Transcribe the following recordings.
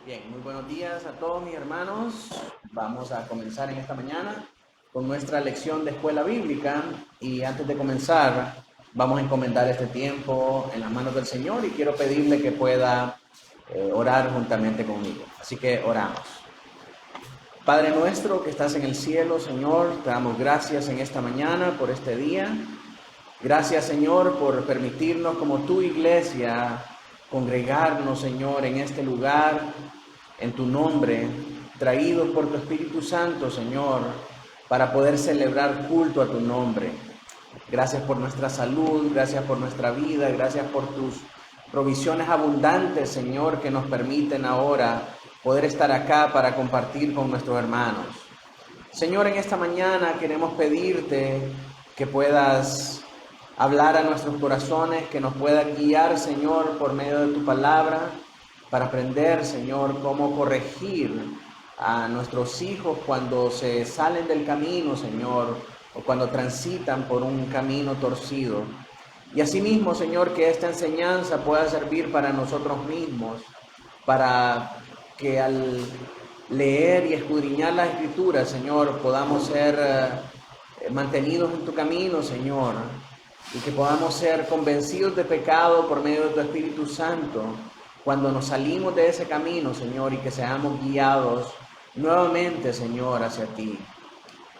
Bien, muy buenos días a todos mis hermanos. Vamos a comenzar en esta mañana con nuestra lección de escuela bíblica y antes de comenzar vamos a encomendar este tiempo en las manos del Señor y quiero pedirle que pueda orar juntamente conmigo. Así que oramos. Padre nuestro que estás en el cielo, Señor, te damos gracias en esta mañana por este día. Gracias, Señor, por permitirnos como tu iglesia congregarnos, Señor, en este lugar, en tu nombre, traídos por tu Espíritu Santo, Señor, para poder celebrar culto a tu nombre. Gracias por nuestra salud, gracias por nuestra vida, gracias por tus provisiones abundantes, Señor, que nos permiten ahora poder estar acá para compartir con nuestros hermanos. Señor, en esta mañana queremos pedirte que puedas hablar a nuestros corazones, que nos puedas guiar, Señor, por medio de tu palabra, para aprender, Señor, cómo corregir a nuestros hijos cuando se salen del camino, Señor, o cuando transitan por un camino torcido. Y asimismo, Señor, que esta enseñanza pueda servir para nosotros mismos, para que al leer y escudriñar las Escrituras, Señor, podamos ser mantenidos en tu camino, Señor, y que podamos ser convencidos de pecado por medio de tu Espíritu Santo cuando nos salimos de ese camino, Señor, y que seamos guiados nuevamente, Señor, hacia ti.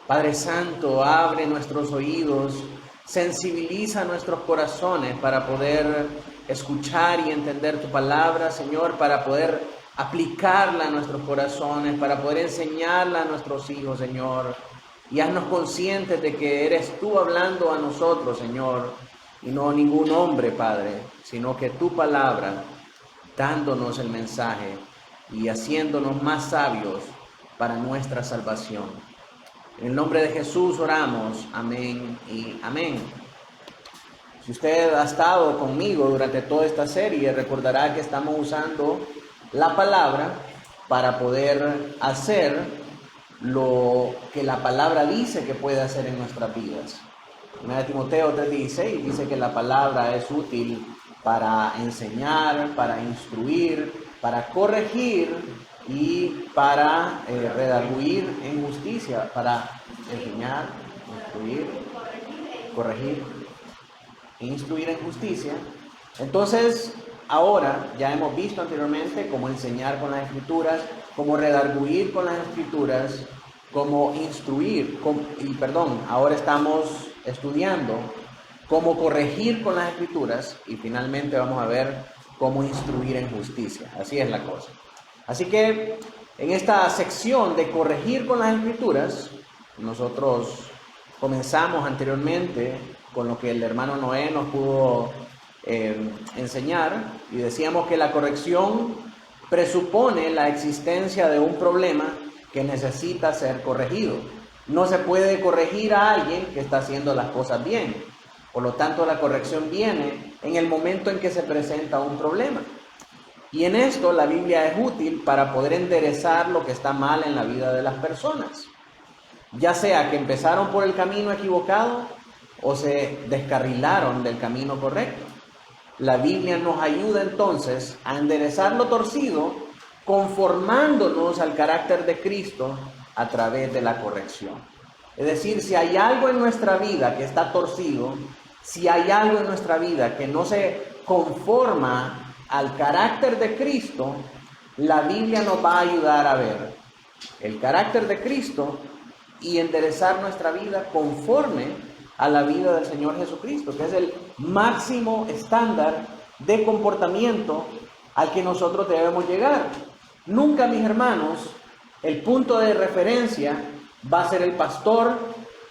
Padre Santo, abre nuestros oídos, sensibiliza nuestros corazones para poder escuchar y entender tu palabra, Señor, para poder aplicarla a nuestros corazones, para poder enseñarla a nuestros hijos, Señor. Y haznos conscientes de que eres tú hablando a nosotros, Señor, y no ningún hombre, Padre, sino que tu palabra, dándonos el mensaje y haciéndonos más sabios para nuestra salvación. En el nombre de Jesús oramos, amén y amén. Si usted ha estado conmigo durante toda esta serie, recordará que estamos usando la palabra para poder hacer lo que la palabra dice que puede hacer en nuestras vidas. En Timoteo 3:16 dice que la palabra es útil para enseñar, para instruir, para corregir y para redarguir en justicia, para enseñar, instruir, corregir e instruir en justicia. Entonces, ahora ya hemos visto anteriormente cómo enseñar con las Escrituras, cómo redarguir con las Escrituras, cómo instruir, ahora estamos estudiando cómo corregir con las Escrituras y finalmente vamos a ver cómo instruir en justicia. Así es la cosa. Así que en esta sección de corregir con las Escrituras, nosotros comenzamos anteriormente con lo que el hermano Noé nos pudo enseñar y decíamos que la corrección presupone la existencia de un problema que necesita ser corregido. No se puede corregir a alguien que está haciendo las cosas bien. Por lo tanto, la corrección viene en el momento en que se presenta un problema. Y en esto la Biblia es útil para poder enderezar lo que está mal en la vida de las personas. Ya sea que empezaron por el camino equivocado o se descarrilaron del camino correcto. La Biblia nos ayuda entonces a enderezar lo torcido, conformándonos al carácter de Cristo a través de la corrección. Es decir, si hay algo en nuestra vida que está torcido, si hay algo en nuestra vida que no se conforma al carácter de Cristo, la Biblia nos va a ayudar a ver el carácter de Cristo y enderezar nuestra vida conforme a la vida del Señor Jesucristo, que es el máximo estándar de comportamiento al que nosotros debemos llegar. Nunca, mis hermanos, el punto de referencia va a ser el pastor,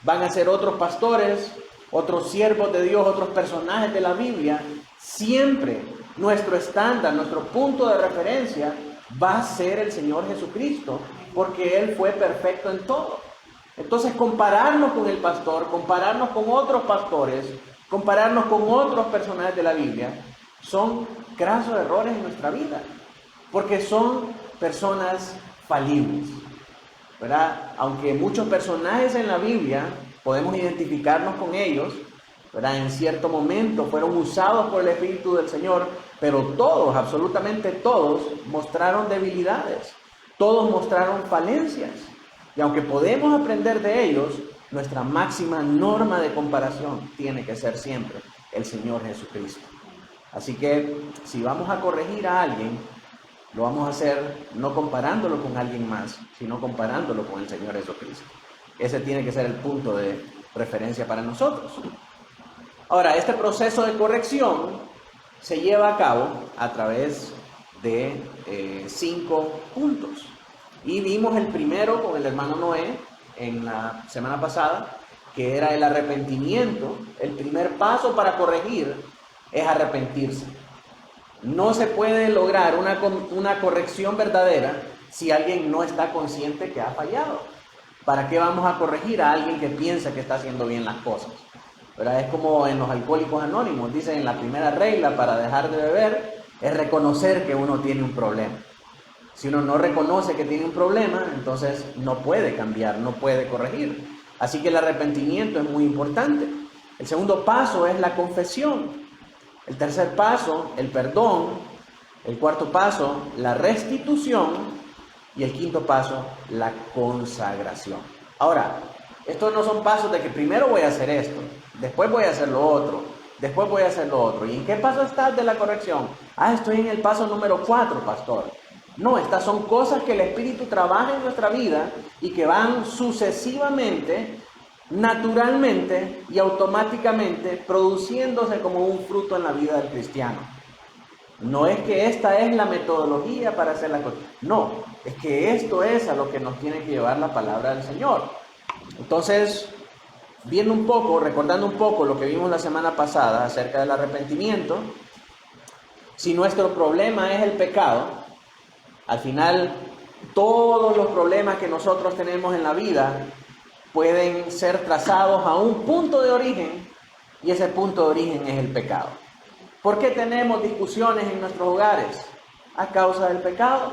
van a ser otros pastores, otros siervos de Dios, otros personajes de la Biblia. Siempre nuestro estándar, nuestro punto de referencia va a ser el Señor Jesucristo, porque Él fue perfecto en todo. Entonces, compararnos con el pastor, compararnos con otros pastores, compararnos con otros personajes de la Biblia, son grasos errores en nuestra vida, porque son personas falibles, ¿verdad? Aunque muchos personajes en la Biblia podemos identificarnos con ellos, ¿verdad? En cierto momento fueron usados por el Espíritu del Señor, pero todos, absolutamente todos, mostraron debilidades, todos mostraron falencias. Y aunque podemos aprender de ellos, nuestra máxima norma de comparación tiene que ser siempre el Señor Jesucristo. Así que si vamos a corregir a alguien, lo vamos a hacer no comparándolo con alguien más, sino comparándolo con el Señor Jesucristo. Ese tiene que ser el punto de referencia para nosotros. Ahora, este proceso de corrección se lleva a cabo a través de 5 puntos. Y vimos el primero con el hermano Noé en la semana pasada, que era el arrepentimiento. El primer paso para corregir es arrepentirse. No se puede lograr una corrección verdadera si alguien no está consciente que ha fallado. ¿Para qué vamos a corregir a alguien que piensa que está haciendo bien las cosas? ¿Verdad? Es como en los Alcohólicos Anónimos, dicen la primera regla para dejar de beber es reconocer que uno tiene un problema. Si uno no reconoce que tiene un problema, entonces no puede cambiar, no puede corregir. Así que el arrepentimiento es muy importante. El segundo paso es la confesión. El tercer paso, el perdón. El cuarto paso, la restitución. Y el quinto paso, la consagración. Ahora, estos no son pasos de que primero voy a hacer esto, después voy a hacer lo otro, después voy a hacer lo otro. ¿Y en qué paso estás de la corrección? Estoy en el paso número 4, pastor. No, estas son cosas que el Espíritu trabaja en nuestra vida y que van sucesivamente, naturalmente y automáticamente produciéndose como un fruto en la vida del cristiano. No es que esta es la metodología para hacer las cosas. No, es que esto es a lo que nos tiene que llevar la palabra del Señor. Entonces, viendo un poco, recordando un poco lo que vimos la semana pasada acerca del arrepentimiento, si nuestro problema es el pecado, al final todos los problemas que nosotros tenemos en la vida pueden ser trazados a un punto de origen, y ese punto de origen es el pecado. ¿Por qué tenemos discusiones en nuestros hogares? A causa del pecado.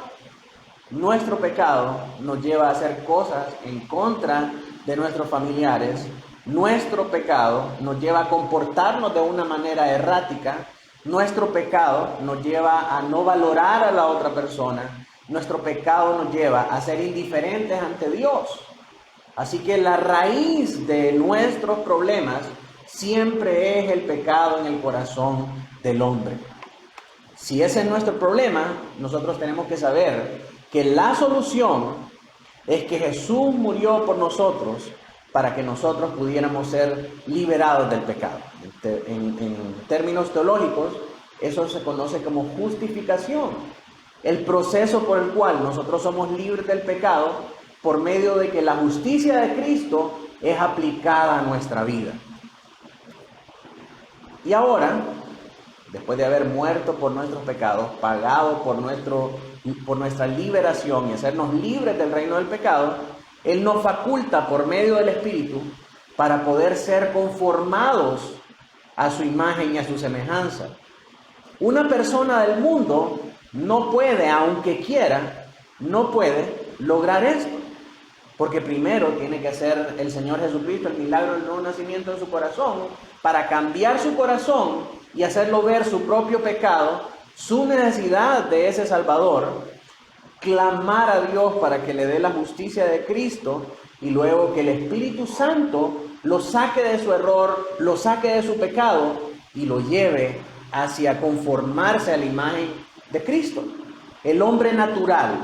Nuestro pecado nos lleva a hacer cosas en contra de nuestros familiares. Nuestro pecado nos lleva a comportarnos de una manera errática. Nuestro pecado nos lleva a no valorar a la otra persona. Nuestro pecado nos lleva a ser indiferentes ante Dios. Así que la raíz de nuestros problemas siempre es el pecado en el corazón del hombre. Si ese es nuestro problema, nosotros tenemos que saber que la solución es que Jesús murió por nosotros para que nosotros pudiéramos ser liberados del pecado. En términos teológicos, eso se conoce como justificación. El proceso por el cual nosotros somos libres del pecado por medio de que la justicia de Cristo es aplicada a nuestra vida. Y ahora, después de haber muerto por nuestros pecados, pagado por nuestra liberación y hacernos libres del reino del pecado, Él nos faculta por medio del Espíritu para poder ser conformados a su imagen y a su semejanza. Una persona del mundo no puede, aunque quiera, no puede lograr esto. Porque primero tiene que hacer el Señor Jesucristo el milagro del nuevo nacimiento en su corazón para cambiar su corazón y hacerlo ver su propio pecado, su necesidad de ese Salvador, clamar a Dios para que le dé la justicia de Cristo y luego que el Espíritu Santo lo saque de su error, lo saque de su pecado y lo lleve hacia conformarse a la imagen de Cristo. El hombre natural,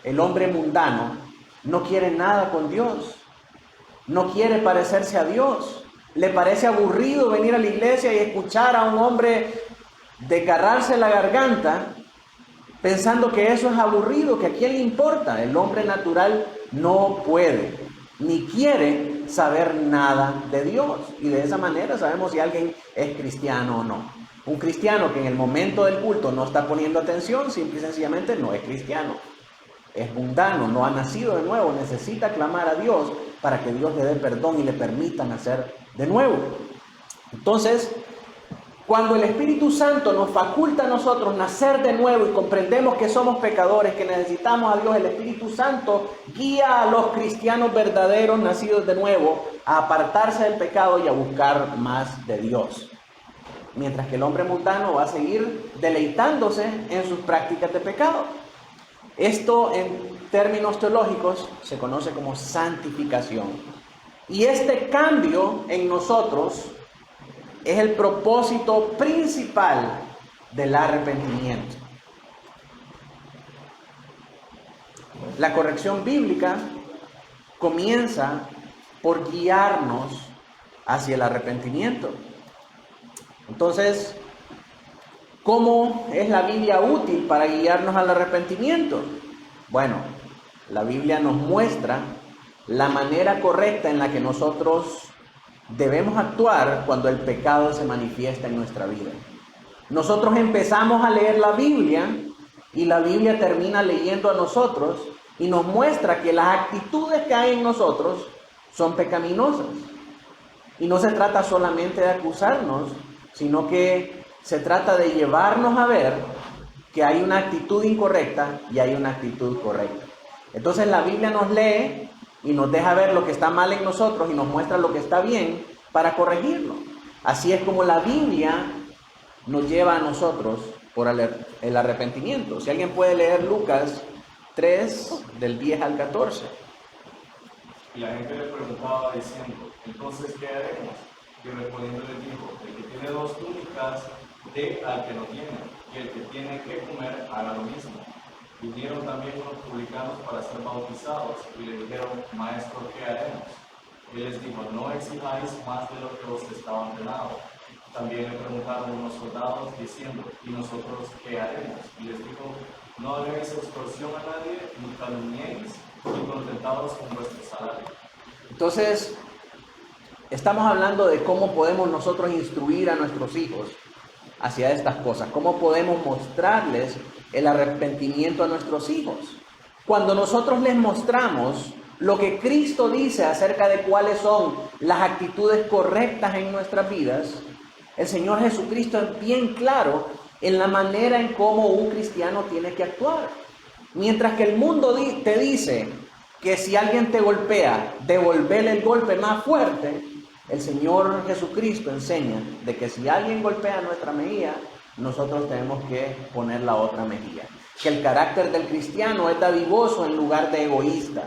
el hombre mundano, no quiere nada con Dios, no quiere parecerse a Dios. Le parece aburrido venir a la iglesia y escuchar a un hombre desgarrarse la garganta pensando que eso es aburrido, que a quién le importa. El hombre natural no puede ni quiere saber nada de Dios. Y de esa manera sabemos si alguien es cristiano o no. Un cristiano que en el momento del culto no está poniendo atención, simple y sencillamente no es cristiano. Es mundano, no ha nacido de nuevo, necesita clamar a Dios para que Dios le dé perdón y le permita nacer de nuevo. Entonces, Cuando el Espíritu Santo nos faculta a nosotros nacer de nuevo y comprendemos que somos pecadores, que necesitamos a Dios, el Espíritu Santo guía a los cristianos verdaderos nacidos de nuevo a apartarse del pecado y a buscar más de Dios. Mientras que el hombre mundano va a seguir deleitándose en sus prácticas de pecado. Esto en términos teológicos se conoce como santificación. Y este cambio en nosotros es el propósito principal del arrepentimiento. La corrección bíblica comienza por guiarnos hacia el arrepentimiento. Entonces, ¿cómo es la Biblia útil para guiarnos al arrepentimiento? Bueno, la Biblia nos muestra la manera correcta en la que nosotros debemos actuar cuando el pecado se manifiesta en nuestra vida. Nosotros empezamos a leer la Biblia y la Biblia termina leyendo a nosotros y nos muestra que las actitudes que hay en nosotros son pecaminosas. Y no se trata solamente de acusarnos, sino que se trata de llevarnos a ver que hay una actitud incorrecta y hay una actitud correcta. Entonces la Biblia nos lee y nos deja ver lo que está mal en nosotros y nos muestra lo que está bien para corregirlo. Así es como la Biblia nos lleva a nosotros por el arrepentimiento. Si alguien puede leer Lucas 3, del 10 al 14. Y la gente le preguntaba diciendo, entonces, ¿qué haremos? Y respondiendo le dijo, el que tiene 2 túnicas, dé al que no tiene, y el que tiene que comer, haga lo mismo. Vinieron también unos publicanos para ser bautizados, y le dijeron, Maestro, ¿qué haremos? Y les dijo, no exijáis más de lo que os estaba ordenado. También le preguntaron unos soldados, diciendo, ¿y nosotros qué haremos? Y les dijo, no hagáis extorsión a nadie, ni calumniéis, ni contentados con vuestro salario. Entonces, estamos hablando de cómo podemos nosotros instruir a nuestros hijos hacia estas cosas, cómo podemos mostrarles el arrepentimiento a nuestros hijos. Cuando nosotros les mostramos lo que Cristo dice acerca de cuáles son las actitudes correctas en nuestras vidas, el Señor Jesucristo es bien claro en la manera en cómo un cristiano tiene que actuar. Mientras que el mundo te dice que si alguien te golpea, devolverle el golpe más fuerte, el Señor Jesucristo enseña de que si alguien golpea nuestra mejilla, nosotros tenemos que poner la otra mejilla. Que el carácter del cristiano es dadivoso en lugar de egoísta.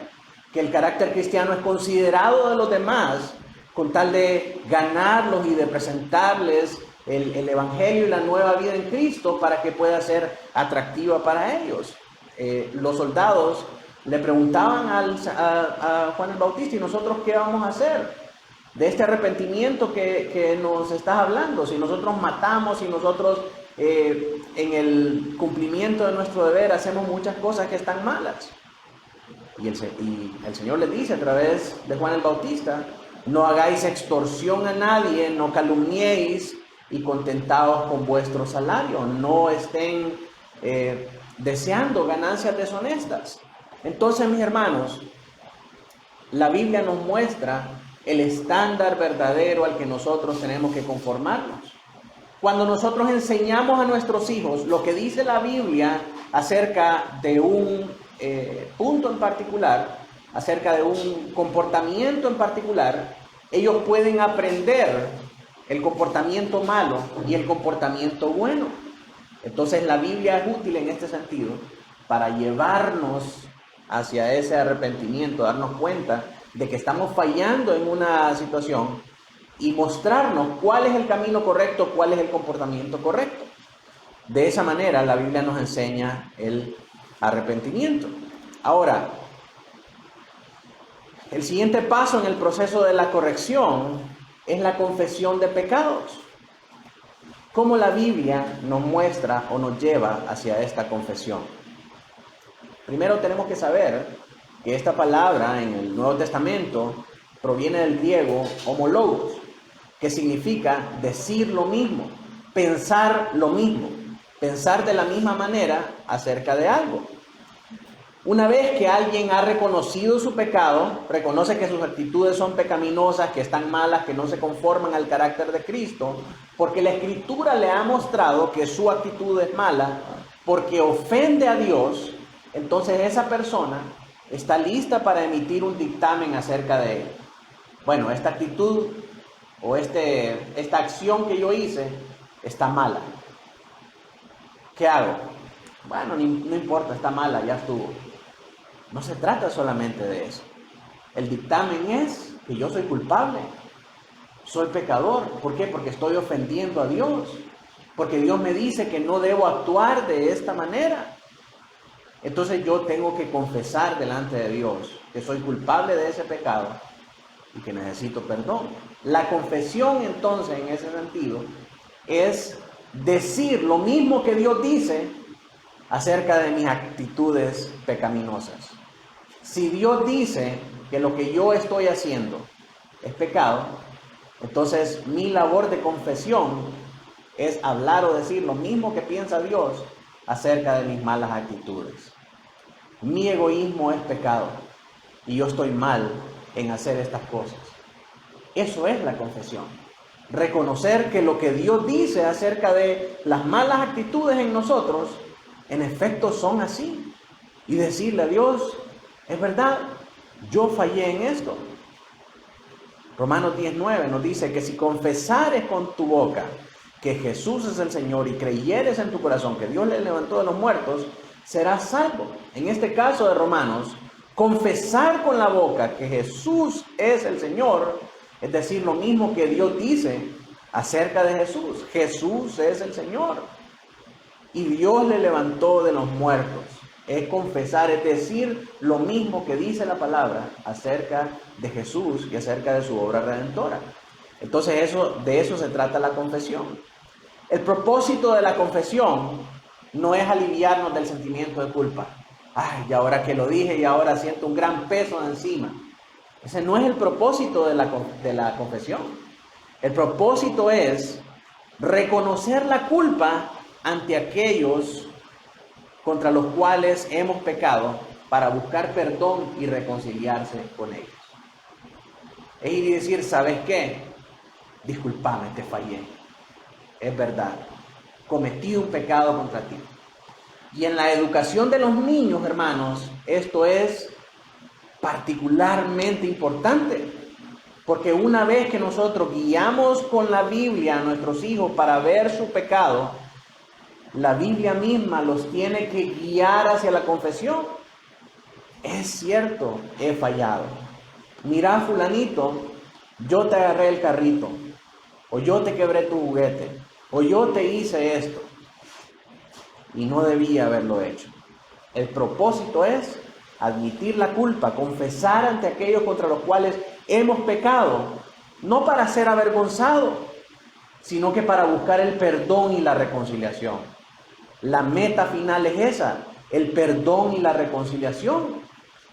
Que el carácter cristiano es considerado de los demás con tal de ganarlos y de presentarles el Evangelio y la nueva vida en Cristo para que pueda ser atractiva para ellos. Los soldados le preguntaban a Juan el Bautista, ¿y nosotros qué vamos a hacer de este arrepentimiento que nos estás hablando? Si nosotros matamos, si nosotros en el cumplimiento de nuestro deber hacemos muchas cosas que están malas. Y el Señor les dice a través de Juan el Bautista, no hagáis extorsión a nadie, no calumniéis y contentaos con vuestro salario. No estén deseando ganancias deshonestas. Entonces, mis hermanos, la Biblia nos muestra el estándar verdadero al que nosotros tenemos que conformarnos. Cuando nosotros enseñamos a nuestros hijos lo que dice la Biblia acerca de un punto en particular, acerca de un comportamiento en particular, ellos pueden aprender el comportamiento malo y el comportamiento bueno. Entonces la Biblia es útil en este sentido para llevarnos hacia ese arrepentimiento, darnos cuenta de que estamos fallando en una situación y mostrarnos cuál es el camino correcto, cuál es el comportamiento correcto. De esa manera la Biblia nos enseña el arrepentimiento. Ahora, el siguiente paso en el proceso de la corrección es la confesión de pecados. ¿Cómo la Biblia nos muestra o nos lleva hacia esta confesión? Primero tenemos que saber que esta palabra en el Nuevo Testamento proviene del griego homologos, que significa decir lo mismo, pensar lo mismo, pensar de la misma manera acerca de algo. Una vez que alguien ha reconocido su pecado, reconoce que sus actitudes son pecaminosas, que están malas, que no se conforman al carácter de Cristo, porque la Escritura le ha mostrado que su actitud es mala, porque ofende a Dios, entonces esa persona está lista para emitir un dictamen acerca de él. Bueno, esta actitud o esta acción que yo hice está mala. ¿Qué hago? Bueno, no importa, está mala, ya estuvo. No se trata solamente de eso. El dictamen es que yo soy culpable, soy pecador. ¿Por qué? Porque estoy ofendiendo a Dios. Porque Dios me dice que no debo actuar de esta manera. Entonces yo tengo que confesar delante de Dios que soy culpable de ese pecado y que necesito perdón. La confesión entonces en ese sentido es decir lo mismo que Dios dice acerca de mis actitudes pecaminosas. Si Dios dice que lo que yo estoy haciendo es pecado, entonces mi labor de confesión es hablar o decir lo mismo que piensa Dios acerca de mis malas actitudes. Mi egoísmo es pecado y yo estoy mal en hacer estas cosas. Eso es la confesión. Reconocer que lo que Dios dice acerca de las malas actitudes en nosotros, en efecto son así. Y decirle a Dios, es verdad, yo fallé en esto. Romanos 10:9 nos dice que si confesares con tu boca que Jesús es el Señor y creyeres en tu corazón que Dios le levantó de los muertos, serás salvo. En este caso de Romanos, confesar con la boca que Jesús es el Señor, es decir, lo mismo que Dios dice acerca de Jesús. Jesús es el Señor y Dios le levantó de los muertos. Es confesar, es decir lo mismo que dice la palabra acerca de Jesús y acerca de su obra redentora. Entonces de eso se trata la confesión. El propósito de la confesión no es aliviarnos del sentimiento de culpa. Ay, y ahora que lo dije y ahora siento un gran peso encima. Ese no es el propósito de la confesión. El propósito es reconocer la culpa ante aquellos contra los cuales hemos pecado para buscar perdón y reconciliarse con ellos. Es ir y decir, ¿sabes qué? Discúlpame, te fallé. Es verdad, cometí un pecado contra ti. Y en la educación de los niños, hermanos, esto es particularmente importante, porque una vez que nosotros guiamos con la Biblia a nuestros hijos para ver su pecado, la Biblia misma los tiene que guiar hacia la confesión. Es cierto, he fallado. Mira, fulanito, yo te agarré el carrito, o yo te quebré tu juguete, o yo te hice esto, y no debía haberlo hecho. El propósito es admitir la culpa, confesar ante aquellos contra los cuales hemos pecado, no para ser avergonzado, sino que para buscar el perdón y la reconciliación. La meta final es esa, el perdón y la reconciliación.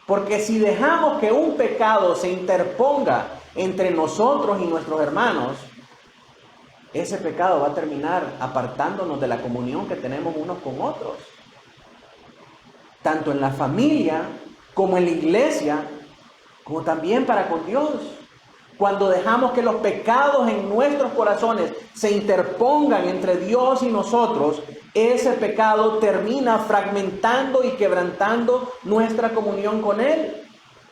Porque si dejamos que un pecado se interponga entre nosotros y nuestros hermanos, ese pecado va a terminar apartándonos de la comunión que tenemos unos con otros. Tanto en la familia, como en la iglesia, como también para con Dios. Cuando dejamos que los pecados en nuestros corazones se interpongan entre Dios y nosotros, ese pecado termina fragmentando y quebrantando nuestra comunión con Él.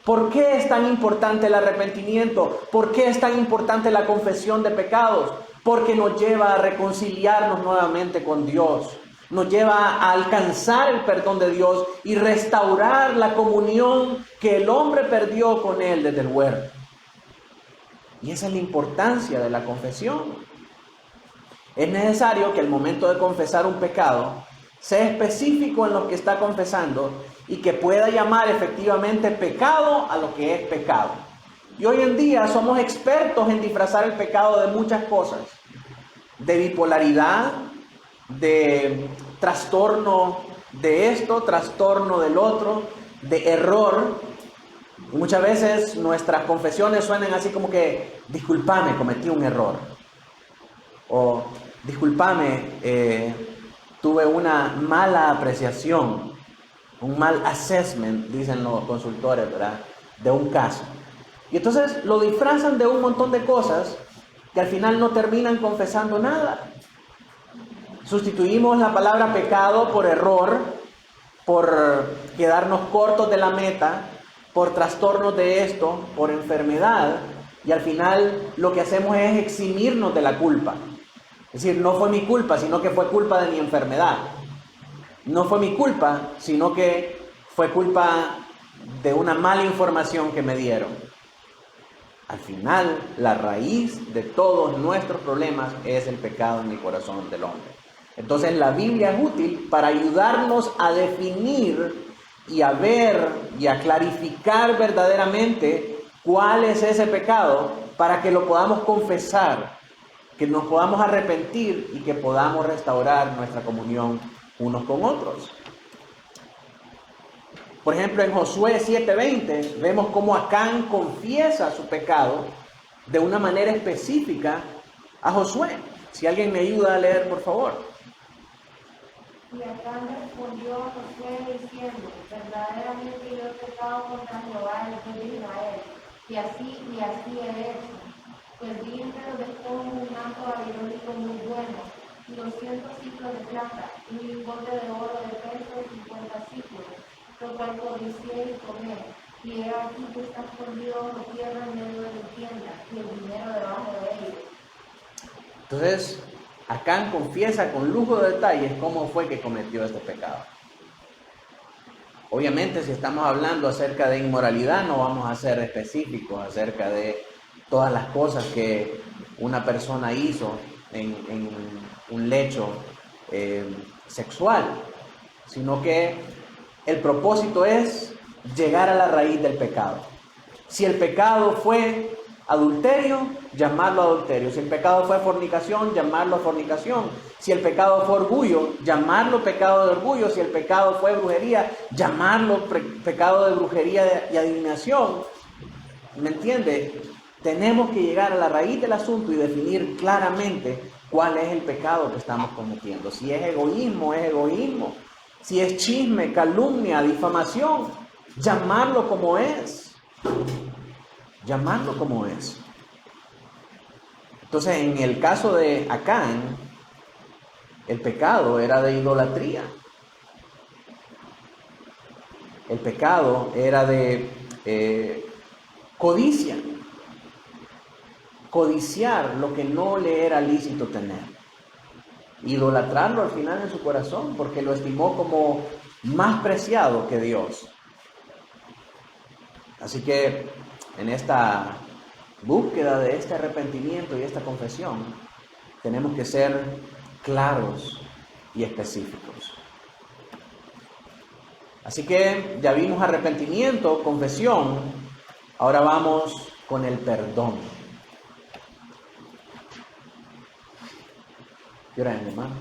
¿Por qué es tan importante el arrepentimiento? ¿Por qué es tan importante la confesión de pecados? Porque nos lleva a reconciliarnos nuevamente con Dios. Nos lleva a alcanzar el perdón de Dios y restaurar la comunión que el hombre perdió con Él desde el huerto. Y esa es la importancia de la confesión. Es necesario que al momento de confesar un pecado sea específico en lo que está confesando y que pueda llamar efectivamente pecado a lo que es pecado. Y hoy en día somos expertos en disfrazar el pecado de muchas cosas, de bipolaridad, de trastorno de esto, trastorno del otro, de error. Y muchas veces nuestras confesiones suenan así como que, discúlpame, cometí un error. O, discúlpame, tuve una mala apreciación. un mal assessment, dicen los consultores, ¿verdad?, de un caso. Y entonces lo disfrazan de un montón de cosas que al final no terminan confesando nada. Sustituimos la palabra pecado por error, por quedarnos cortos de la meta, por trastornos de esto, por enfermedad, y al final lo que hacemos es eximirnos de la culpa. Es decir, no fue mi culpa, sino que fue culpa de mi enfermedad. No fue mi culpa, sino que fue culpa de una mala información que me dieron. Al final, la raíz de todos nuestros problemas es el pecado en el corazón del hombre. Entonces, la Biblia es útil para ayudarnos a definir y a ver y a clarificar verdaderamente cuál es ese pecado para que lo podamos confesar, que nos podamos arrepentir y que podamos restaurar nuestra comunión unos con otros. Por ejemplo, en Josué 7:20 vemos cómo Acán confiesa su pecado de una manera específica a Josué. Si alguien me ayuda a leer, por favor. Y Acán respondió a Josué diciendo: verdaderamente yo he pecado contra Jehová, el Dios de Israel, y así he hecho. Pues vi entre los despojos un manto babilónico muy bueno, y 200 ciclos de plata, y un lingote de oro de peso de 50 ciclos, lo cual codicié y tomé. Y he aquí que está escondido bajo tierra en medio de mi tienda, y el dinero debajo de ellos. Entonces, Acán confiesa con lujo de detalles cómo fue que cometió este pecado. Obviamente, si estamos hablando acerca de inmoralidad, no vamos a ser específicos acerca de todas las cosas que una persona hizo en un lecho sexual, sino que el propósito es llegar a la raíz del pecado. Si el pecado fue adulterio, llamarlo adulterio. Si el pecado fue fornicación, llamarlo fornicación. Si el pecado fue orgullo, llamarlo pecado de orgullo. Si el pecado fue brujería, llamarlo pecado de brujería y adivinación. ¿Me entiende? Tenemos que llegar a la raíz del asunto y definir claramente cuál es el pecado que estamos cometiendo. Si es egoísmo, es egoísmo. Si es chisme, calumnia, difamación, llamarlo como es. Llamarlo como es. Entonces, en el caso de Acán, el pecado era de idolatría. El pecado era de codicia. Codiciar lo que no le era lícito tener. Idolatrarlo al final en su corazón, porque lo estimó como más preciado que Dios. Así que en esta búsqueda de este arrepentimiento y esta confesión, tenemos que ser claros y específicos. Así que ya vimos arrepentimiento, confesión, ahora vamos con el perdón. ¿Qué hora es, mi hermano?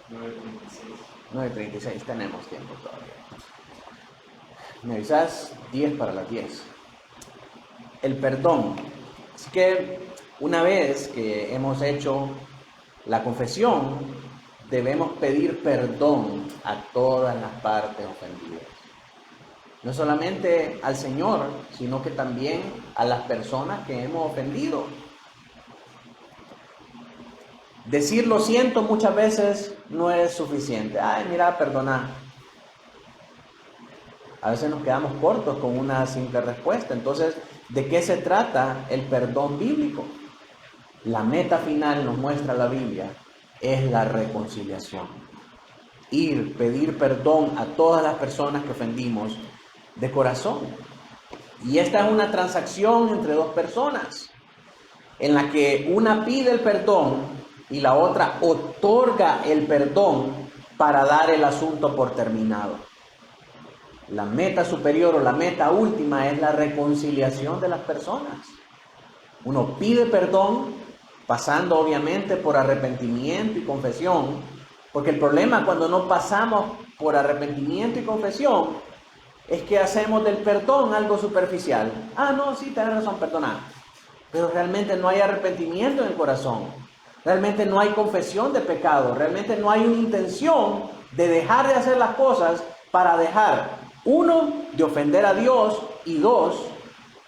9:36. 9:36, tenemos tiempo todavía. Me avisas 10 para las 10. El perdón. Así que una vez que hemos hecho la confesión, debemos pedir perdón a todas las partes ofendidas. No solamente al Señor, sino que también a las personas que hemos ofendido. Decir lo siento muchas veces no es suficiente. Ay, mira, perdona. A veces nos quedamos cortos con una simple respuesta. Entonces, ¿de qué se trata el perdón bíblico? La meta final, nos muestra la Biblia, es la reconciliación. Pedir perdón a todas las personas que ofendimos de corazón. Y esta es una transacción entre dos personas, en la que una pide el perdón y la otra otorga el perdón para dar el asunto por terminado. La meta superior o la meta última es la reconciliación de las personas. Uno pide perdón, pasando obviamente por arrepentimiento y confesión, porque el problema cuando no pasamos por arrepentimiento y confesión es que hacemos del perdón algo superficial. Ah, no, sí, tienes razón, perdonar. Pero realmente no hay arrepentimiento en el corazón. Realmente no hay confesión de pecado. Realmente no hay una intención de dejar de hacer las cosas para dejar, uno, de ofender a Dios y dos,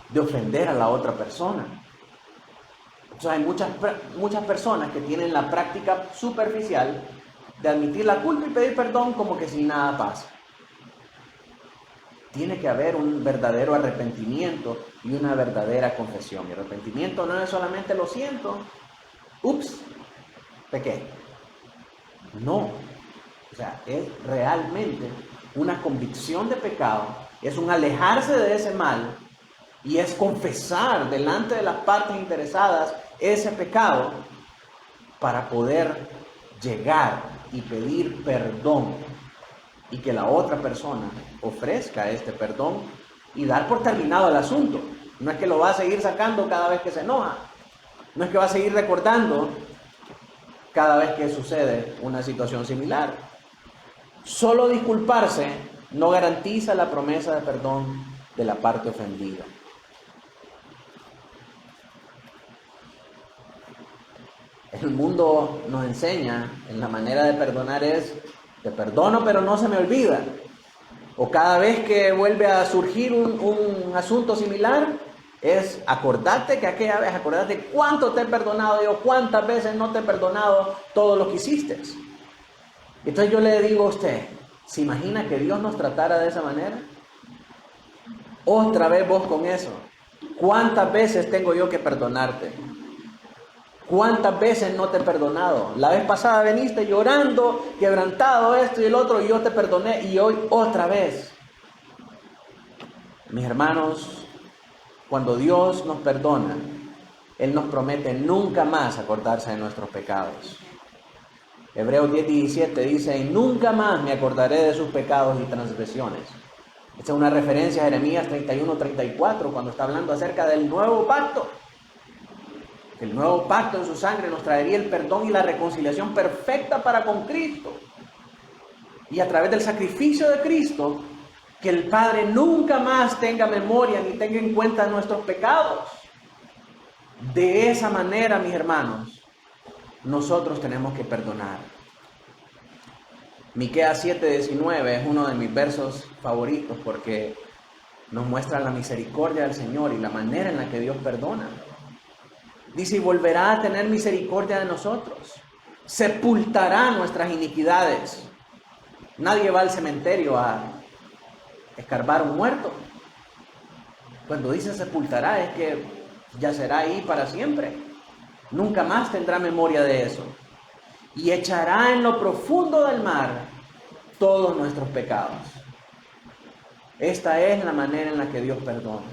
de ofender a la otra persona. Entonces hay muchas personas que tienen la práctica superficial de admitir la culpa y pedir perdón como que si nada pasa. Tiene que haber un verdadero arrepentimiento y una verdadera confesión. Y arrepentimiento no es solamente lo siento, ups, pequé. No, o sea, es realmente una convicción de pecado, es un alejarse de ese mal y es confesar delante de las partes interesadas ese pecado para poder llegar y pedir perdón y que la otra persona ofrezca este perdón y dar por terminado el asunto. No es que lo va a seguir sacando cada vez que se enoja, no es que va a seguir recordando cada vez que sucede una situación similar. Solo disculparse no garantiza la promesa de perdón de la parte ofendida. El mundo nos enseña en la manera de perdonar es, te perdono pero no se me olvida. O cada vez que vuelve a surgir un asunto similar, es acordate que aquella vez, acordate cuánto te he perdonado yo, cuántas veces no te he perdonado todo lo que hiciste. Entonces yo le digo a usted, ¿se imagina que Dios nos tratara de esa manera? Otra vez vos con eso. ¿Cuántas veces tengo yo que perdonarte? ¿Cuántas veces no te he perdonado? La vez pasada veniste llorando, quebrantado esto y el otro, y yo te perdoné, y hoy otra vez. Mis hermanos, cuando Dios nos perdona, Él nos promete nunca más acordarse de nuestros pecados. Hebreos 10:17 dice, y nunca más me acordaré de sus pecados y transgresiones. Esta es una referencia a Jeremías 31:34, cuando está hablando acerca del nuevo pacto. El nuevo pacto en su sangre nos traería el perdón y la reconciliación perfecta para con Cristo. Y a través del sacrificio de Cristo, que el Padre nunca más tenga memoria ni tenga en cuenta nuestros pecados. De esa manera, mis hermanos, nosotros tenemos que perdonar. Miqueas 7:19 es uno de mis versos favoritos porque nos muestra la misericordia del Señor y la manera en la que Dios perdona. Dice, y volverá a tener misericordia de nosotros. Sepultará nuestras iniquidades. Nadie va al cementerio a escarbar un muerto. Cuando dice sepultará es que yacerá ahí para siempre. Nunca más tendrá memoria de eso. Y echará en lo profundo del mar todos nuestros pecados. Esta es la manera en la que Dios perdona.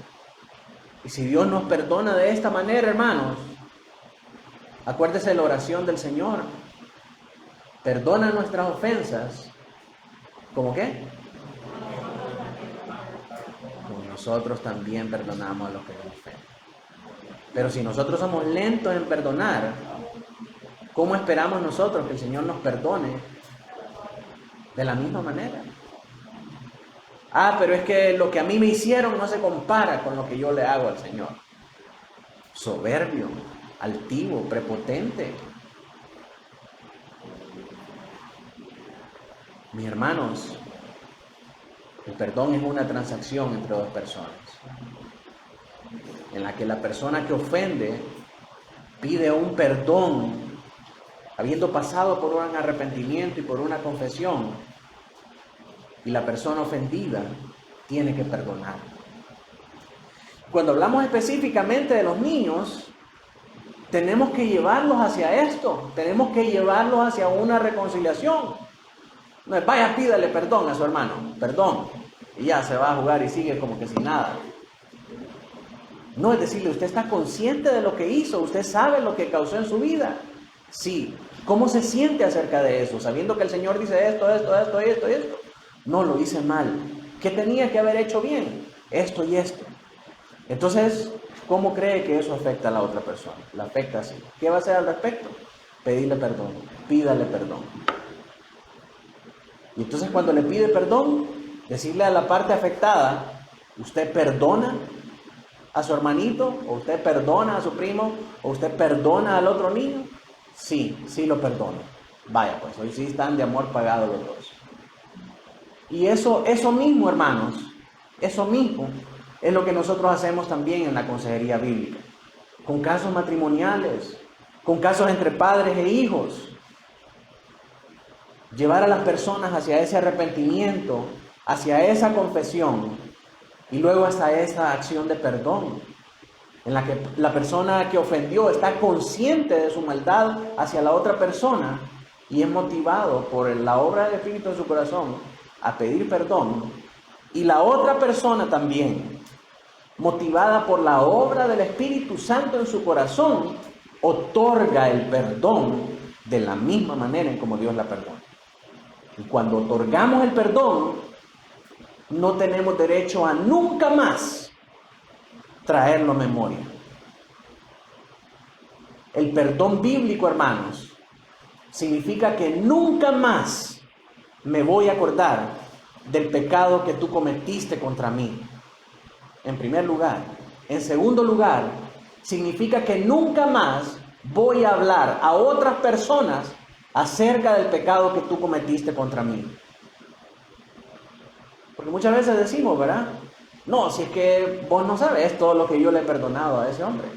Y si Dios nos perdona de esta manera, hermanos, acuérdese de la oración del Señor. Perdona nuestras ofensas. ¿Cómo qué? Como nosotros también perdonamos a los que nos ofenden. Pero si nosotros somos lentos en perdonar, ¿cómo esperamos nosotros que el Señor nos perdone de la misma manera? Ah, pero es que lo que a mí me hicieron no se compara con lo que yo le hago al Señor. Soberbio, altivo, prepotente. Mis hermanos, el perdón es una transacción entre dos personas, en la que la persona que ofende pide un perdón, habiendo pasado por un arrepentimiento y por una confesión, y la persona ofendida tiene que perdonar. Cuando hablamos específicamente de los niños, tenemos que llevarlos hacia esto, tenemos que llevarlos hacia una reconciliación. No es, vaya, pídale perdón a su hermano, perdón, y ya se va a jugar y sigue como que sin nada. No, es decirle, usted está consciente de lo que hizo, usted sabe lo que causó en su vida. Sí, ¿cómo se siente acerca de eso? Sabiendo que el Señor dice esto. No, lo hice mal. ¿Qué tenía que haber hecho bien? Esto y esto. Entonces, ¿cómo cree que eso afecta a la otra persona? La afecta así. ¿Qué va a hacer al respecto? Pedirle perdón, pídale perdón. Y entonces cuando le pide perdón, decirle a la parte afectada, ¿usted perdona a su hermanito? ¿O usted perdona a su primo? ¿O usted perdona al otro niño? Sí, sí lo perdono. Vaya, pues hoy sí están de amor pagado los dos. Y eso mismo, hermanos, eso mismo es lo que nosotros hacemos también en la consejería bíblica, con casos matrimoniales, con casos entre padres e hijos. Llevar a las personas hacia ese arrepentimiento, hacia esa confesión y luego hasta esa acción de perdón, en la que la persona que ofendió está consciente de su maldad hacia la otra persona y es motivado por la obra del Espíritu en su corazón a pedir perdón, y la otra persona también, motivada por la obra del Espíritu Santo en su corazón, otorga el perdón de la misma manera en como Dios la perdona. Y cuando otorgamos el perdón, no tenemos derecho a nunca más traerlo a memoria. El perdón bíblico, hermanos, significa que nunca más me voy a acordar del pecado que tú cometiste contra mí, en primer lugar. En segundo lugar, significa que nunca más voy a hablar a otras personas acerca del pecado que tú cometiste contra mí. Porque muchas veces decimos, ¿verdad? No, si es que vos no sabes todo lo que yo le he perdonado a ese hombre.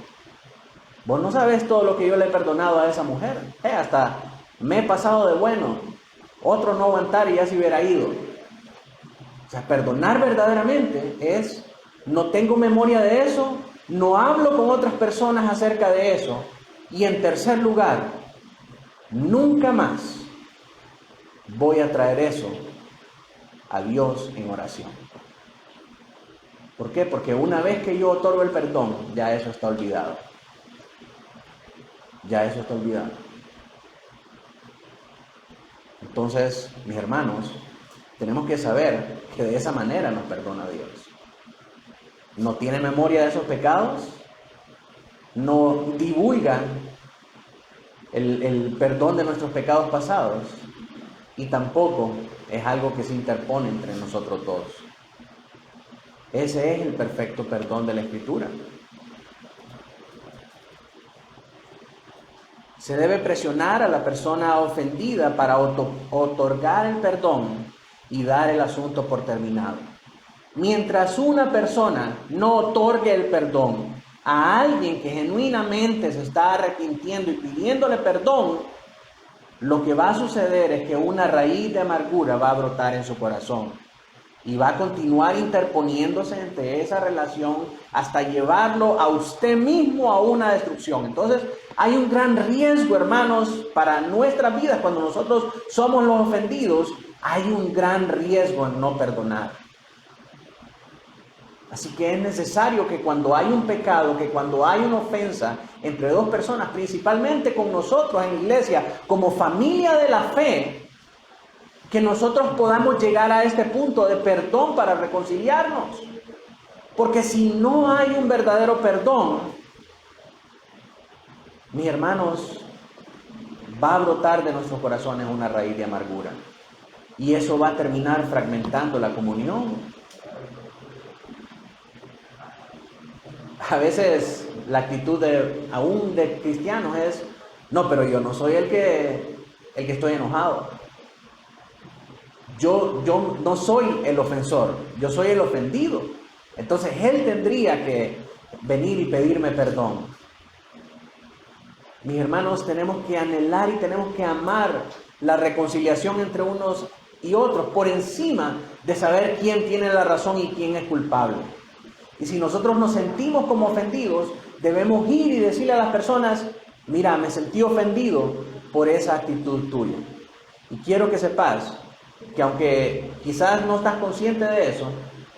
Vos no sabes todo lo que yo le he perdonado a esa mujer. Hasta me he pasado de bueno. Otro no aguantar y ya se hubiera ido. O sea, perdonar verdaderamente es, no tengo memoria de eso, no hablo con otras personas acerca de eso. Y en tercer lugar, nunca más voy a traer eso a Dios en oración. ¿Por qué? Porque una vez que yo otorgo el perdón, ya eso está olvidado. Ya eso está olvidado. Entonces, mis hermanos, tenemos que saber que de esa manera nos perdona Dios. No tiene memoria de esos pecados, no divulga el perdón de nuestros pecados pasados y tampoco es algo que se interpone entre nosotros dos. Ese es el perfecto perdón de la Escritura. Se debe presionar a la persona ofendida para otorgar el perdón y dar el asunto por terminado. Mientras una persona no otorgue el perdón a alguien que genuinamente se está arrepintiendo y pidiéndole perdón, lo que va a suceder es que una raíz de amargura va a brotar en su corazón y va a continuar interponiéndose entre esa relación hasta llevarlo a usted mismo a una destrucción. Entonces, hay un gran riesgo, hermanos, para nuestras vidas. Cuando nosotros somos los ofendidos, hay un gran riesgo en no perdonar. Así que es necesario que cuando hay un pecado, que cuando hay una ofensa entre dos personas, principalmente con nosotros en la iglesia, como familia de la fe, que nosotros podamos llegar a este punto de perdón para reconciliarnos. Porque si no hay un verdadero perdón, mis hermanos, va a brotar de nuestros corazones una raíz de amargura. Y eso va a terminar fragmentando la comunión. A veces la actitud aún de cristianos es, no, pero yo no soy el que estoy enojado. Yo no soy el ofensor, yo soy el ofendido. Entonces él tendría que venir y pedirme perdón. Mis hermanos, tenemos que anhelar y tenemos que amar la reconciliación entre unos y otros por encima de saber quién tiene la razón y quién es culpable. Y si nosotros nos sentimos como ofendidos, debemos ir y decirle a las personas, mira, me sentí ofendido por esa actitud tuya. Y quiero que sepas que aunque quizás no estás consciente de eso,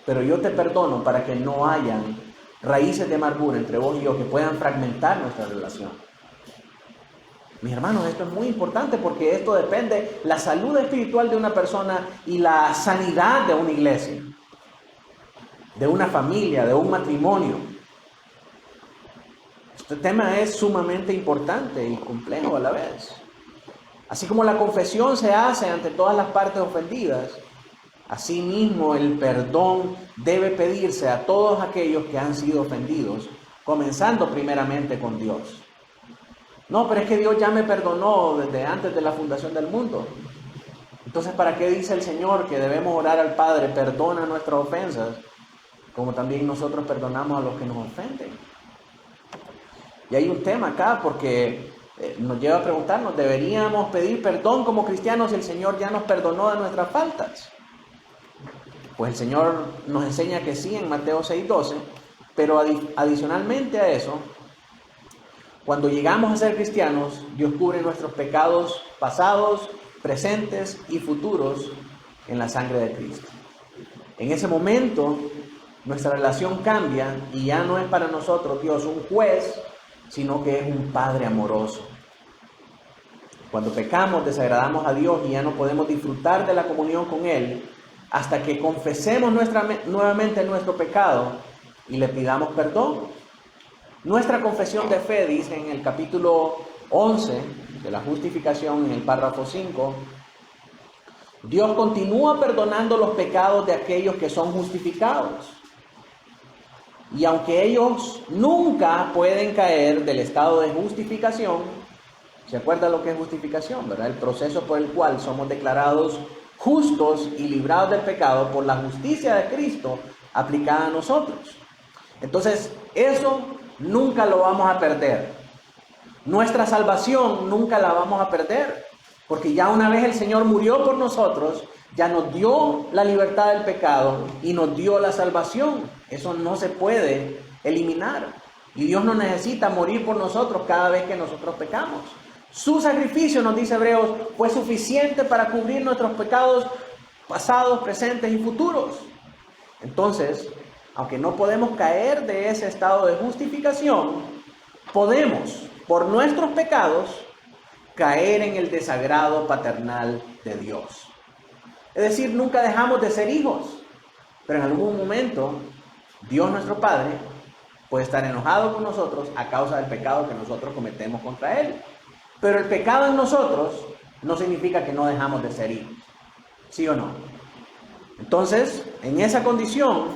pero yo te perdono para que no hayan raíces de amargura entre vos y yo que puedan fragmentar nuestra relación. Mis hermanos, esto es muy importante porque esto depende la salud espiritual de una persona y la sanidad de una iglesia, de una familia, de un matrimonio. Este tema es sumamente importante y complejo a la vez. Así como la confesión se hace ante todas las partes ofendidas, asimismo el perdón debe pedirse a todos aquellos que han sido ofendidos, comenzando primeramente con Dios. No, pero es que Dios ya me perdonó desde antes de la fundación del mundo. Entonces, ¿para qué dice el Señor que debemos orar al Padre, perdona nuestras ofensas, como también nosotros perdonamos a los que nos ofenden? Y hay un tema acá porque nos lleva a preguntarnos, ¿deberíamos pedir perdón como cristianos si el Señor ya nos perdonó de nuestras faltas? Pues el Señor nos enseña que sí en Mateo 6:12, pero adicionalmente a eso, cuando llegamos a ser cristianos, Dios cubre nuestros pecados pasados, presentes y futuros en la sangre de Cristo. En ese momento, nuestra relación cambia y ya no es para nosotros Dios un juez, sino que es un Padre amoroso. Cuando pecamos, desagradamos a Dios y ya no podemos disfrutar de la comunión con Él hasta que confesemos nuevamente nuestro pecado y le pidamos perdón. Nuestra confesión de fe dice en el capítulo 11 de la justificación, en el párrafo 5, Dios continúa perdonando los pecados de aquellos que son justificados. Y aunque ellos nunca pueden caer del estado de justificación, ¿se acuerda lo que es justificación, verdad? El proceso por el cual somos declarados justos y librados del pecado por la justicia de Cristo aplicada a nosotros. Entonces, eso nunca lo vamos a perder. Nuestra salvación nunca la vamos a perder, porque ya una vez el Señor murió por nosotros, ya nos dio la libertad del pecado y nos dio la salvación. Eso no se puede eliminar. Y Dios no necesita morir por nosotros cada vez que nosotros pecamos. Su sacrificio, nos dice Hebreos, fue suficiente para cubrir nuestros pecados pasados, presentes y futuros. Entonces, aunque no podemos caer de ese estado de justificación, podemos, por nuestros pecados, caer en el desagrado paternal de Dios. Es decir, nunca dejamos de ser hijos, pero en algún momento Dios nuestro Padre puede estar enojado con nosotros a causa del pecado que nosotros cometemos contra Él. Pero el pecado en nosotros no significa que no dejamos de ser hijos, ¿sí o no? Entonces, en esa condición,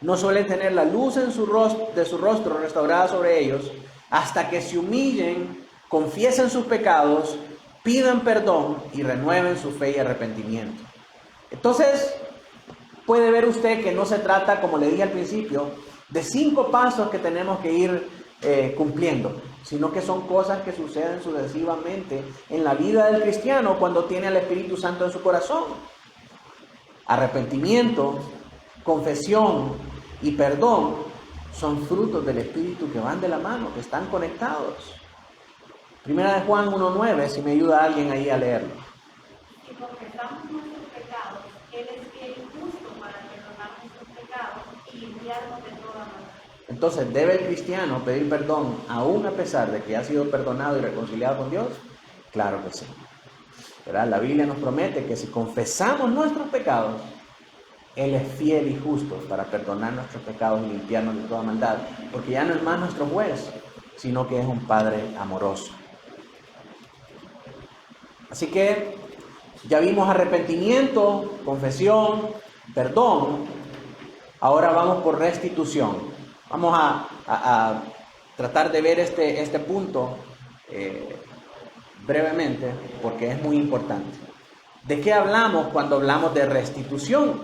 no suelen tener la luz de su rostro restaurada sobre ellos hasta que se humillen, confiesen sus pecados, pidan perdón y renueven su fe y arrepentimiento. Entonces, puede ver usted que no se trata, como le dije al principio, de 5 pasos que tenemos que ir cumpliendo, sino que son cosas que suceden sucesivamente en la vida del cristiano cuando tiene al Espíritu Santo en su corazón. Arrepentimiento, confesión y perdón son frutos del Espíritu que van de la mano, que están conectados. Primera de Juan 1:9, si me ayuda alguien ahí a leerlo. Si confesamos nuestros pecados, Él es fiel y justo para perdonar nuestros pecados y limpiarnos de toda maldad. Entonces, ¿debe el cristiano pedir perdón aún a pesar de que ha sido perdonado y reconciliado con Dios? Claro que sí. ¿Verdad? La Biblia nos promete que si confesamos nuestros pecados, Él es fiel y justo para perdonar nuestros pecados y limpiarnos de toda maldad, porque ya no es más nuestro juez, sino que es un Padre amoroso. Así que ya vimos arrepentimiento, confesión, perdón. Ahora vamos por restitución. Vamos a tratar de ver este punto brevemente, porque es muy importante. ¿De qué hablamos cuando hablamos de restitución?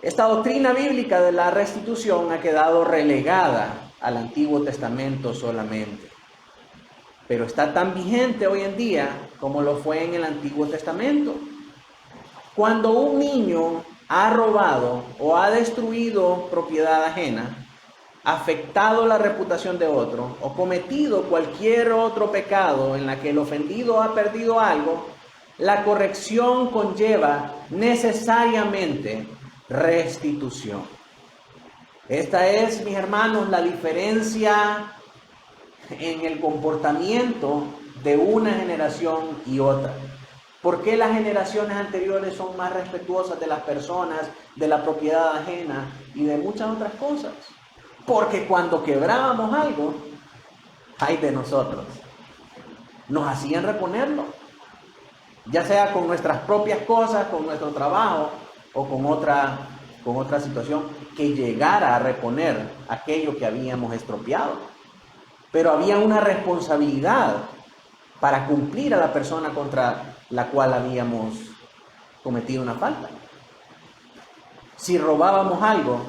Esta doctrina bíblica de la restitución ha quedado relegada al Antiguo Testamento solamente, pero está tan vigente hoy en día como lo fue en el Antiguo Testamento. Cuando un niño ha robado o ha destruido propiedad ajena, afectado la reputación de otro o cometido cualquier otro pecado en la que el ofendido ha perdido algo, la corrección conlleva necesariamente restitución. Esta es, mis hermanos, la diferencia en el comportamiento de una generación y otra. ¿Por qué las generaciones anteriores son más respetuosas de las personas, de la propiedad ajena y de muchas otras cosas? Porque cuando quebrábamos algo, ay de nosotros, nos hacían reponerlo, ya sea con nuestras propias cosas, con nuestro trabajo o con otra situación que llegara a reponer aquello que habíamos estropeado. Pero había una responsabilidad para cumplir a la persona contra la cual habíamos cometido una falta. Si robábamos algo,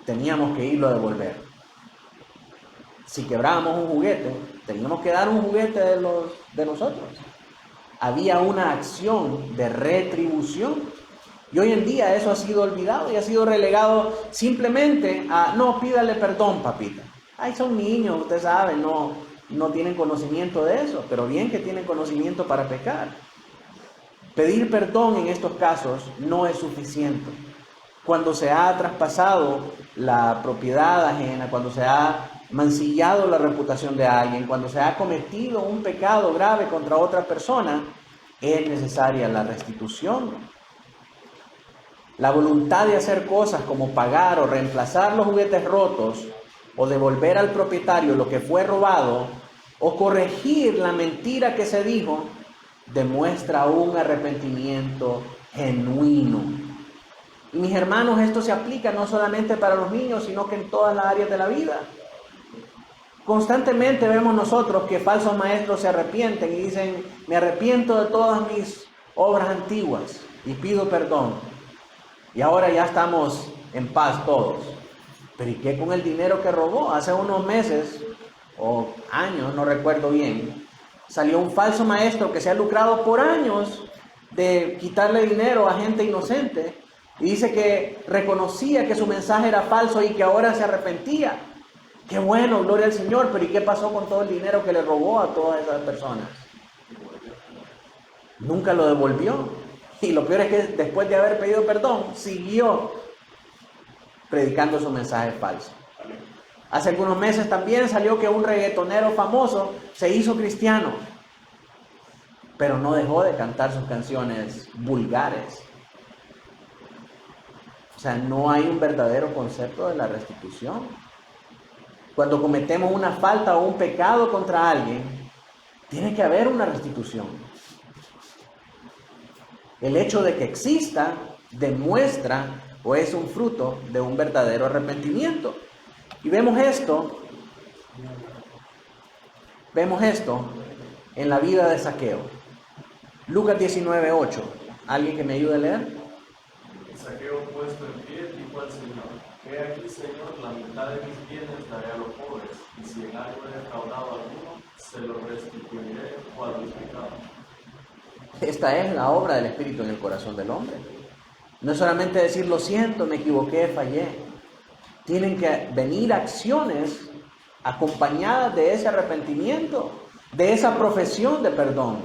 teníamos que irlo a devolver. Si quebrábamos un juguete, teníamos que dar un juguete de nosotros. Había una acción de retribución. Y hoy en día eso ha sido olvidado y ha sido relegado simplemente a, no, pídale perdón, papita. Ay, son niños, usted sabe, no tienen conocimiento de eso, pero bien que tienen conocimiento para pecar. Pedir perdón en estos casos no es suficiente. Cuando se ha traspasado la propiedad ajena, cuando se ha mancillado la reputación de alguien, cuando se ha cometido un pecado grave contra otra persona, es necesaria la restitución. La voluntad de hacer cosas como pagar o reemplazar los juguetes rotos, o devolver al propietario lo que fue robado, o corregir la mentira que se dijo, demuestra un arrepentimiento genuino. Y mis hermanos, esto se aplica no solamente para los niños, sino que en todas las áreas de la vida. Constantemente vemos nosotros que falsos maestros se arrepienten y dicen, me arrepiento de todas mis obras antiguas y pido perdón. Y ahora ya estamos en paz todos. Pero ¿y qué con el dinero que robó? Hace unos meses o años, no recuerdo bien, salió un falso maestro que se ha lucrado por años de quitarle dinero a gente inocente. Y dice que reconocía que su mensaje era falso y que ahora se arrepentía. Qué bueno, gloria al Señor, pero ¿y qué pasó con todo el dinero que le robó a todas esas personas? Nunca lo devolvió. Y lo peor es que después de haber pedido perdón, siguió predicando su mensaje falso. Hace algunos meses también salió que un reggaetonero famoso se hizo cristiano, pero no dejó de cantar sus canciones vulgares. O sea, no hay un verdadero concepto de la restitución. Cuando cometemos una falta o un pecado contra alguien, tiene que haber una restitución. El hecho de que exista demuestra o es un fruto de un verdadero arrepentimiento. Y vemos esto en la vida de Zaqueo. Lucas 19:8. ¿Alguien que me ayude a leer? Zaqueo, puesto en pie, dijo al Señor: He aquí, Señor, la mitad de mis bienes daré a los pobres, y si en algo he defraudado a alguno, se lo restituiré cuadruplicado. Esta es la obra del Espíritu en el corazón del hombre. No es solamente decir, lo siento, me equivoqué, fallé. Tienen que venir acciones acompañadas de ese arrepentimiento, de esa profesión de perdón.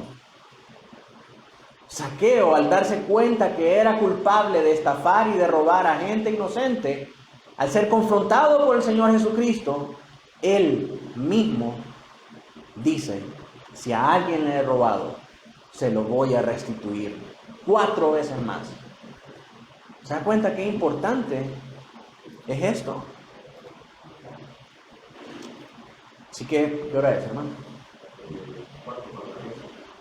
Zaqueo, al darse cuenta que era culpable de estafar y de robar a gente inocente, al ser confrontado por el Señor Jesucristo, él mismo dice, si a alguien le he robado, se lo voy a restituir 4 veces más. ¿Se da cuenta qué importante es esto? Así que, ¿qué hora es, hermano?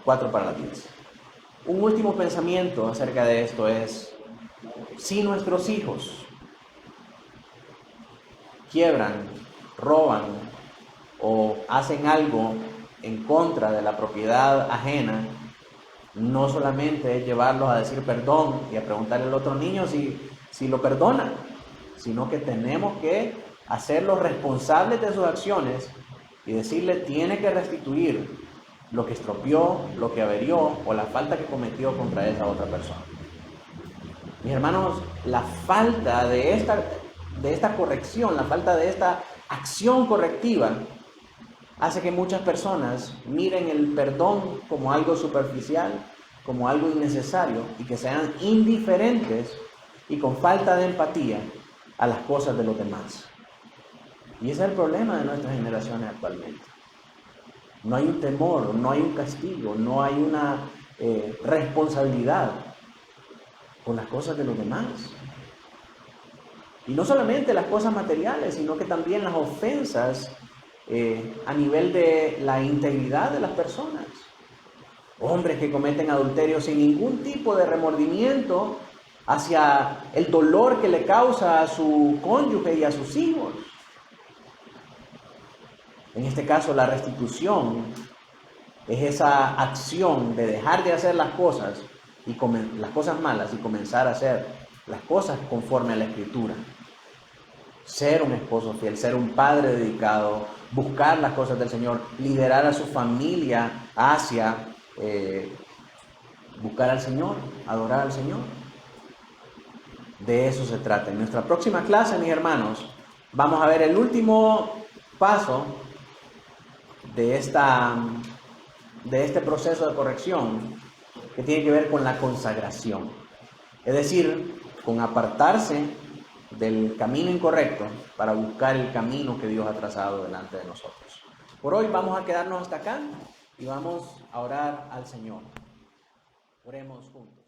4 para las 10. Un último pensamiento acerca de esto es, si nuestros hijos quiebran, roban o hacen algo en contra de la propiedad ajena, no solamente es llevarlos a decir perdón y a preguntarle al otro niño si lo perdona, sino que tenemos que hacerlos responsables de sus acciones y decirle tiene que restituir lo que estropeó, lo que averió o la falta que cometió contra esa otra persona. Mis hermanos, la falta de esta corrección, la falta de esta acción correctiva hace que muchas personas miren el perdón como algo superficial, como algo innecesario y que sean indiferentes y con falta de empatía a las cosas de los demás. Y ese es el problema de nuestras generaciones actualmente. No hay un temor, no hay un castigo, no hay una responsabilidad con las cosas de los demás. Y no solamente las cosas materiales, sino que también las ofensas a nivel de la integridad de las personas. Hombres que cometen adulterio sin ningún tipo de remordimiento hacia el dolor que le causa a su cónyuge y a sus hijos. En este caso, la restitución Es esa acción de dejar de hacer las cosas las cosas malas y comenzar a hacer las cosas conforme a la Escritura. Ser un esposo fiel, ser un padre dedicado, buscar las cosas del Señor, liderar a su familia hacia buscar al Señor, adorar al Señor. De eso se trata. En nuestra próxima clase, mis hermanos, vamos a ver el último paso de este proceso de corrección, que tiene que ver con la consagración. Es decir, con apartarse del camino incorrecto para buscar el camino que Dios ha trazado delante de nosotros. Por hoy vamos a quedarnos hasta acá y vamos a orar al Señor. Oremos juntos.